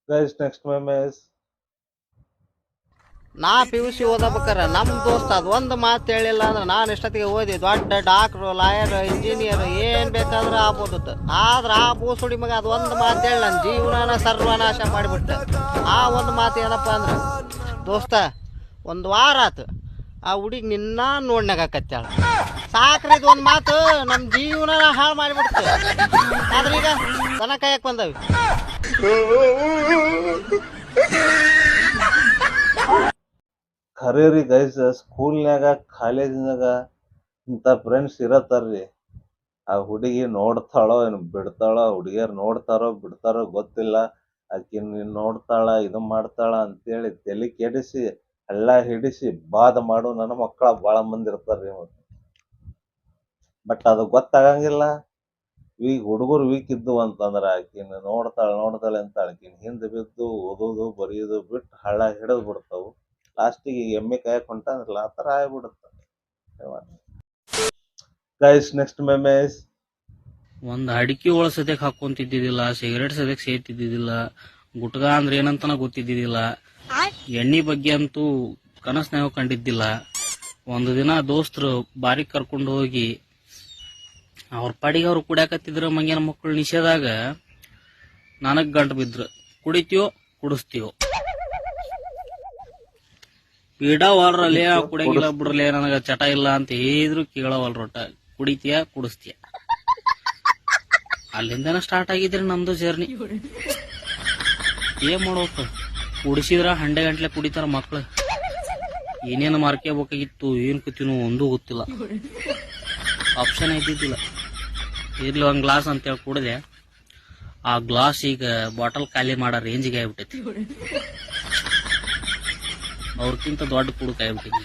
Guys, next meme is ನಾ PUC ಓದಬೇಕಾರೆ ನಮ್ಮ ದೋಸ್ತ ಅದು ಒಂದು ಮಾತು ಹೇಳಿಲ್ಲ ಅಂದ್ರೆ ನಾನು ಇಷ್ಟೊತ್ತಿಗೆ ಓದಿ ದೊಡ್ಡ ಡಾಕ್ಟ್ರು ಲಾಯರ್ ಇಂಜಿನಿಯರ್ ಏನು ಬೇಕಾದ್ರೆ ಆಗ್ಬೋದತ್ತು. ಆದ್ರೆ ಆ ಬೋಸುಡಿ ಮಗ ಅದು ಒಂದು ಮಾತು ಹೇಳಿ ನನ್ನ ಜೀವನನ ಸರ್ವನಾಶ ಮಾಡಿಬಿಟ್ಟು. ಆ ಒಂದು ಮಾತು ಏನಪ್ಪ ಅಂದ್ರೆ, ದೋಸ್ತ ಒಂದು ವಾರ ಆತು ಆ ಹುಡುಗಿ ನಿನ್ನ ನೋಡ್ನಾಗಕತ್ತಾಳ. ಸಾಕ್ರಿ ಇದು ಒಂದು ಮಾತು ನಮ್ಮ ಜೀವನನ ಹಾಳು ಮಾಡಿಬಿಡ್ತು. ಆದ್ರೆ ಈಗ ದನ ಕಾಯಕ್ಕೆ ಬಂದವಿ. ಖರೆ ರೀ ಗೈಸ್, ಸ್ಕೂಲ್ನ್ಯಾಗ ಕಾಲೇಜ್ನಾಗ ಇಂಥ ಫ್ರೆಂಡ್ಸ್ ಇರತ್ತಾರ್ರಿ. ಆ ಹುಡುಗಿ ನೋಡ್ತಾಳೋ ಏನು ಬಿಡ್ತಾಳೋ, ಹುಡುಗಿಯರು ನೋಡ್ತಾರೋ ಬಿಡ್ತಾರೋ ಗೊತ್ತಿಲ್ಲ. ಆಕಿ ನೋಡ್ತಾಳ ಇದು ಮಾಡ್ತಾಳ ಅಂತೇಳಿ ತಲೆ ಕೆಡಿಸಿ ಹಳ್ಳ ಹಿಡಿಸಿ ಬಾದ ಮಾಡು ನನ್ನ ಮಕ್ಕಳ ಭಾಳ ಮಂದಿ ಇರ್ತಾರ್ರಿ. ಬಟ್ ಅದು ಗೊತ್ತಾಗಂಗಿಲ್ಲ. ಈಗ ಹುಡುಗರು ವೀಕ್ ಇದ್ದು ಅಂತಂದ್ರೆ ಆಕಿನ ನೋಡ್ತಾಳೆ ಅಂತ ಆಕಿನ ಹಿಂದೆ ಬಿದ್ದು ಓದೋದು ಬರೆಯೋದು ಬಿಟ್ಟು ಹಳ್ಳ ಹಿಡಿದು ಬಿಡ್ತಾವು. ಲಾಸ್ಟಿಗೆ ಎಮ್ಮೆ ಕಾಯಕ್ ಹೊಂಟಂದ್ರಲ್ಲ ಆ ಥರ ಆಗ್ಬಿಡುತ್ತೆ. ಗೈಸ್ ನೆಕ್ಸ್ಟ್ ಮೆಮೇಸ್ ಒಂದ್ ಅಡಿಕೆ ಒಳ ಸದ್ಯಕ್ ಹಾಕೊಂತಿದ್ದಿದ್ದಿಲ್ಲ, ಸಿಗರೇಟ್ ಸದ್ಯಕ್ ಸೇತಿದ್ದಿದ್ದಿಲ್ಲ, ಗುಟ್ಕಾ ಅಂದ್ರೆ ಏನಂತನ ಗೊತ್ತಿದ್ದಿದ್ದಿಲ್ಲ, ಎಣ್ಣಿ ಬಗ್ಗೆ ಅಂತೂ ಕನಸ್ನಾಗ ಕಂಡಿದ್ದಿಲ್ಲ. ಒಂದು ದಿನ ದೋಸ್ತರು ಬಾರಿ ಕರ್ಕೊಂಡು ಹೋಗಿ ಅವ್ರ ಪಾಡಿಗೆ ಅವ್ರು ಕುಡಿಯಾಕತ್ತಿದ್ರ ಮಂಗ್ಯನ ಮಕ್ಕಳು ನಿಷೇಧಾಗ ನನಗ್ ಗಂಟು ಬಿದ್ರು. ಕುಡಿತೀವೋ ಕುಡಿಸ್ತೀವೋ ಬಿಡವಲ್ರಲ್ಲೇ, ಕುಡಿಯಂಗಿಲ್ಲ ಬಿಡ್ರಲ್ಲೇ, ನನಗ ಚಟ ಇಲ್ಲ ಅಂತ ಹೇಳಿದ್ರು ಕೇಳವಲ್ರೊಟ್ಟ. ಕುಡಿತೀಯ ಕುಡಿಸ್ತೀಯ. ಅಲ್ಲಿಂದನ ಸ್ಟಾರ್ಟ್ ಆಗಿದ್ರಿ ನಮ್ದು ಜರ್ನಿ. ಏನ್ ಮಾಡ್ಬೇಕು, ಕುಡಿಸಿದ್ರ ಹಂಡೆ ಗಂಟ್ಲೆ ಕುಡಿತಾರ ಮಕ್ಳು. ಏನೇನು ಮಾರ್ಕೋಬೇಕಾಗಿತ್ತು, ಏನ್ ಕೂತೀನೋ ಒಂದೂ ಗೊತ್ತಿಲ್ಲ, ಆಪ್ಷನ್ ಇದ್ದಿದ್ದಿಲ್ಲ. ಇರ್ಲಿ ಒಂದ್ ಗ್ಲಾಸ್ ಅಂತೇಳಿ ಕುಡಿದೆ. ಆ ಗ್ಲಾಸ್ ಈಗ ಬಾಟಲ್ ಖಾಲಿ ಮಾಡೋ ರೇಂಜಿಗೆ ಆಗ್ಬಿಟ್ಟೈತಿ. ಅವ್ರಕ್ಕಿಂತ ದೊಡ್ಡ ಕುಡುಕ ಆಗ್ಬಿಟ್ಟೈತಿ.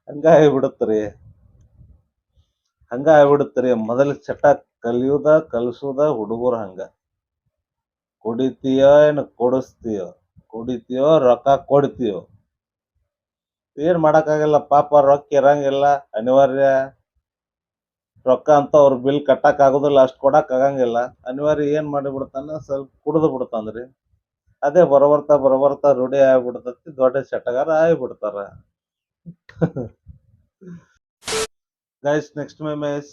ಹಂಗಾಗ್ಬಿಡುತ್ತರಿ. ಮೊದಲ ಚಟ ಕಲಿಸುದ ಹುಡುಗರು ಹಂಗ. ಕುಡಿತೀಯೋ ಏನು ಕೊಡಿಸ್ತೀಯೋ, ಕುಡಿತೀಯೋ ರೊಕ್ಕ ಕೊಡ್ತೀಯೋ. ಏನ್ ಮಾಡಕ್ಕಾಗಲ್ಲ, ಪಾಪ ರೊಕ್ಕ ಇರಂಗಿಲ್ಲ, ಅನಿವಾರ್ಯ. ರೊಕ್ಕ ಅಂತ ಅವ್ರ ಬಿಲ್ ಕಟ್ಟಕ್ ಆಗುದಿಲ್ಲ, ಅಷ್ಟ್ ಕೊಡಕ್ ಆಗಂಗಿಲ್ಲ, ಅನಿವಾರ್ಯ. ಏನ್ ಮಾಡಿಬಿಡ್ತಾನ, ಸ್ವಲ್ಪ ಕುಡ್ದು ಬಿಡ್ತಾನ್ರಿ. ಅದೇ ಬರಬರ್ತಾ ರೂಢಿ ಆಗ್ಬಿಡ್ತತಿ, ದೊಡ್ಡ ಚಟಗಾರ ಆಗ್ಬಿಡ್ತಾರ. ಗೈಸ್ ನೆಕ್ಸ್ಟ್ ಮೆಮೇಸ್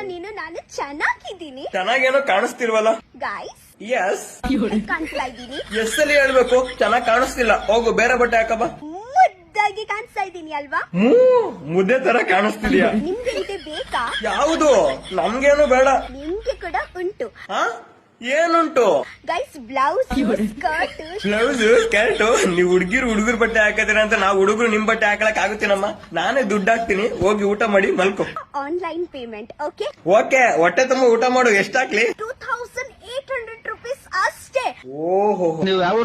ನೀನು ನಾನು ಚೆನ್ನಾಗಿದ್ದೀನಿ. ಚೆನ್ನಾಗೇನೋ ಕಾಣಿಸ್ತಿಲ್ವಲ್ಲ ಗೈಸ್ ಎಸ್ ಕಾಣಿಸ್ತಾ ಇದ್ದೀನಿ. ಎಸ್ ಅಲ್ಲಿ ಹೇಳ್ಬೇಕು, ಚೆನ್ನಾಗ್ ಕಾಣಿಸ್ತಿಲ್ಲ, ಹೋಗು ಬೇರೆ ಬಟ್ಟೆ ಹಾಕಬಾ. ಮುದ್ದಾಗಿ ಕಾಣಿಸ್ತಾ ಇದ್ದೀನಿ ಅಲ್ವಾ? ಮುದ್ದೆ ತರ ಕಾಣಿಸ್ತಿದ್ಯಾ? ನಿಮ್ಗೆ ಇದೆ ಬೇಕಾ? ಯಾವುದು? ನಮ್ಗೇನು ಬೇಡ. ನಿಮ್ಗೆ ಕೂಡ ಉಂಟು. ಹಾ ಏನುಂಟು? Guys blouse skirt blouse skirt. ನೀವ್ ಹುಡುಗರು ಬಟ್ಟೆ ಹಾಕತೀರ ಅಂತ ನಾವು ಹುಡುಗರು ನಿಮ್ ಬಟ್ಟೆ ಹಾಕಲಕ್ ಆಗುತ್ತೇನಮ್ಮ? ನಾನೇ ದುಡ್ಡು ಹಾಕ್ತೀನಿ, ಹೋಗಿ ಊಟ ಮಾಡಿ ಮಲ್ಕೊ. Online payment. ಓಕೆ ಓಕೆ, ಹೊಟ್ಟೆ ತುಂಬ ಊಟ ಮಾಡು. ಎಷ್ಟಾಕ್ಲಿ? 2800 ರೂಪೀಸ್ ಅಷ್ಟೇ. ಓಹೋ, ನೀವು ಯಾವ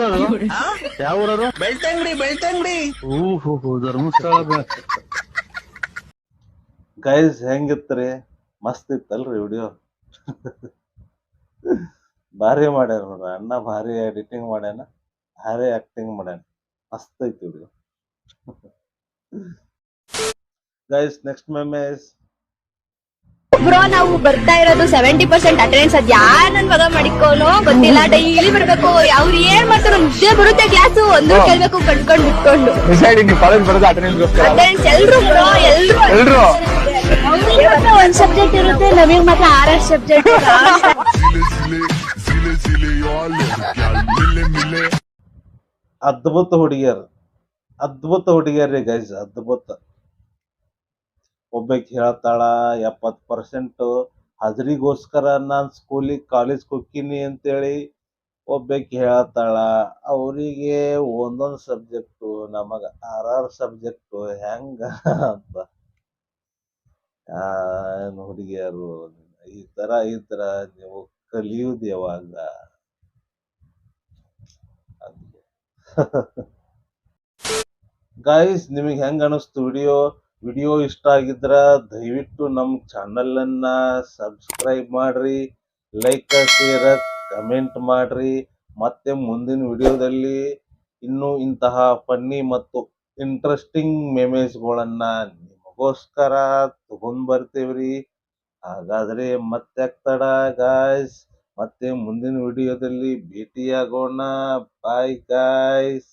ಬೆಳ್ತಂಗಡಿ. ಓಹೋ ಧರ್ಮಸ್ಥಳ. ಗೈಸ್ ಹೆಂಗಿತ್ರಿ? ಮಸ್ತ್ ಇತ್ತಲ್ರಿ ವಿಡಿಯೋ. ಭಾರಿ ಮಾಡ್ಯಾರ ನೋಡ್ರಿ ಅಣ್ಣ, ಭಾರಿ ಎಡಿಟಿಂಗ್ ಮಾಡ್ಯಾನ, ಭಾರಿ ಆಕ್ಟಿಂಗ್ ಮಾಡ್ಯಾನ, ಮಸ್ತ್ ಐತಿ ವಿಡಿಯೋ. ಗೈಸ್ ನೆಕ್ಸ್ಟ್ ಮೆಮೇಸ್ ಬ್ರೋ, ನಾವು ಬರ್ತಾ ಇರೋದು 70% ಅಟೆಂಡೆನ್ಸ್. ಅದ್ ಯಾರ್ ನನ್ ಮಗ ಮಾಡಿಕೋನೋ ಗೊತ್ತಿಲ್ಲ. ಡೈಲಿ ಬರ್ಬೇಕು, ಅವ್ರು ಏನ್ ಮಾಡ್ತಾರೋ ನಿದ್ದೆ ಬರುತ್ತೆ. ಕ್ಲಾಸು ಒಂದು ಕೇಳ್ಬೇಕು ಕಟ್ಕೊಂಡ್ ಬಿಟ್ಕೊಂಡು. ಅಟೆಂಡೆನ್ಸ್ ಎಲ್ರು ಬ್ರೋ, ಎಲ್ರು ಒಂದ್ ಸಬ್ಜೆಕ್ಟ್ ಇರುತ್ತೆ, ನಮಗ್ ಮಾತ್ರ 6 ಸಬ್ಜೆಕ್ಟ್. ಅದ್ಭುತ ಹುಡುಗಿಯರ್ ರೀ ಗೈಸ್, ಅದ್ಭುತ. ಒಬ್ಬಾಕಿ ಹೇಳ್ತಾಳ 70% ಹಾಜರಿಗೋಸ್ಕರ ನಾನ್ ಕಾಲೇಜ್ ಹೋಗ್ತೀನಿ ಅಂತೇಳಿ. ಒಬ್ಬಾಕಿ ಹೇಳ್ತಾಳ ಅವರಿಗೆ ಒಂದೊಂದ್ ಸಬ್ಜೆಕ್ಟು, ನಮಗ 6 ಸಬ್ಜೆಕ್ಟು, ಹೆಂಗ ಅಂತ. ಹುಡುಗಿಯರು ಈ ತರ ನೀವು ಕಲಿಯುವುದು ಯಾವಾಗ? ಗಾಯ್ಸ್ ನಿಮಗೆ ಹೆಂಗ ಅನಿಸ್ತು ವಿಡಿಯೋ ಇಷ್ಟ ಆಗಿದ್ರ ದಯವಿಟ್ಟು ನಮ್ಮ ಚಾನಲ್ ಅನ್ನ ಸಬ್ಸ್ಕ್ರೈಬ್ ಮಾಡ್ರಿ, ಲೈಕ್ ಶೇರ್ ಕಮೆಂಟ್ ಮಾಡ್ರಿ. ಮತ್ತೆ ಮುಂದಿನ ವಿಡಿಯೋದಲ್ಲಿ ಇನ್ನೂ ಇಂತಹ ಫನ್ನಿ ಮತ್ತು ಇಂಟ್ರೆಸ್ಟಿಂಗ್ ಮೆಮೇಜ್ಗಳನ್ನ ನಿಮ್ಮ ನಿಮಗೋಸ್ಕರ ತಗೊಂಡ್ ಬರ್ತೀವ್ರಿ. ಹಾಗಾದ್ರೆ ಮತ್ತೆ ತಡ ಗಾಯ್ಸ್, ಮತ್ತೆ ಮುಂದಿನ ವಿಡಿಯೋದಲ್ಲಿ ಭೇಟಿಯಾಗೋಣ. Bye guys.